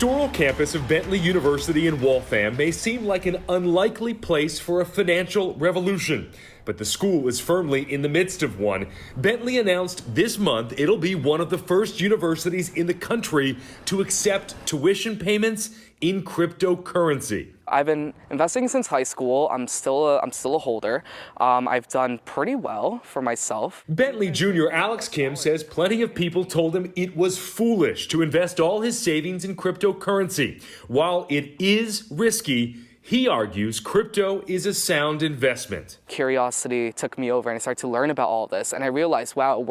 pastoral campus of Bentley University in Waltham may seem like an unlikely place for a financial revolution, but the school is firmly in the midst of one. Bentley announced this month it'll be one of the first universities in the country to accept tuition payments in cryptocurrency. I've been investing since high school. I'm still a holder. I've done pretty well for myself. Bentley Jr. Alex Kim says plenty of people told him it was foolish to invest all his savings in cryptocurrency. While it is risky, he argues crypto is a sound investment. Curiosity took me over and I started to learn about all this. And I realized, wow,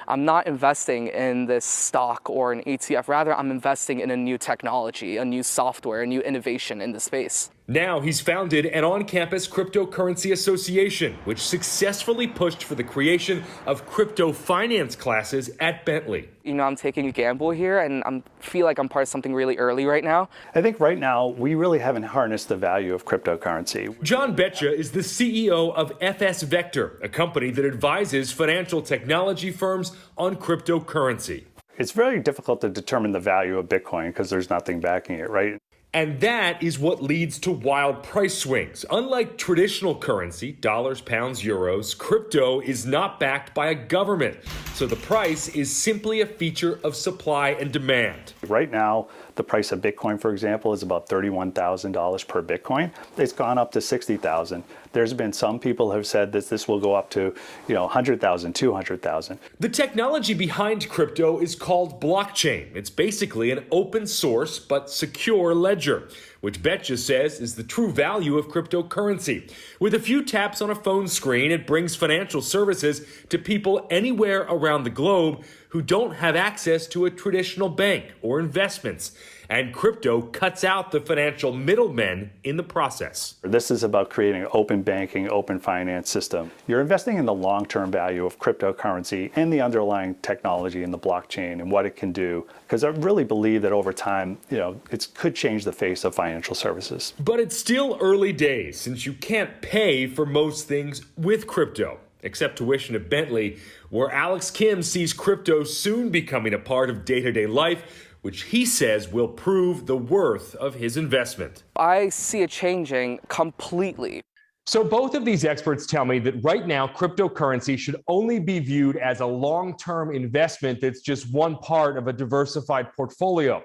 I'm not investing in this stock or an ETF. Rather, I'm investing in a new technology, a new software, a new innovation in the space. Now he's founded an on-campus cryptocurrency association, which successfully pushed for the creation of crypto finance classes at Bentley. You know, I'm taking a gamble here and I feel like I'm part of something really early right now. I think right now we really haven't harnessed the value of cryptocurrency. John Betcha is the CEO of FS Vector, a company that advises financial technology firms on cryptocurrency. It's very difficult to determine the value of Bitcoin because there's nothing backing it, right? And that is what leads to wild price swings. Unlike traditional currency, dollars, pounds, euros, crypto is not backed by a government. So the price is simply a feature of supply and demand. Right now, the price of Bitcoin, for example, is about $31,000 per Bitcoin. It's gone up to $60,000. There's been some people who have said that this will go up to, $100,000, $200,000. The technology behind crypto is called blockchain. It's basically an open source but secure ledger, which Betcha says is the true value of cryptocurrency. With a few taps on a phone screen, it brings financial services to people anywhere around the globe who don't have access to a traditional bank or investments. And crypto cuts out the financial middlemen in the process. This is about creating an open banking, open finance system. You're investing in the long-term value of cryptocurrency and the underlying technology in the blockchain and what it can do. Because I really believe that over time, it could change the face of financial services. But it's still early days since you can't pay for most things with crypto, except tuition at Bentley, where Alex Kim sees crypto soon becoming a part of day-to-day life, which he says will prove the worth of his investment. I see it changing completely. So both of these experts tell me that right now, cryptocurrency should only be viewed as a long-term investment that's just one part of a diversified portfolio.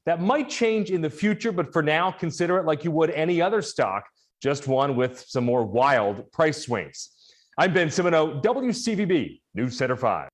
That might change in the future, but for now, consider it like you would any other stock, just one with some more wild price swings. I'm Ben Simoneau, WCVB News Center 5.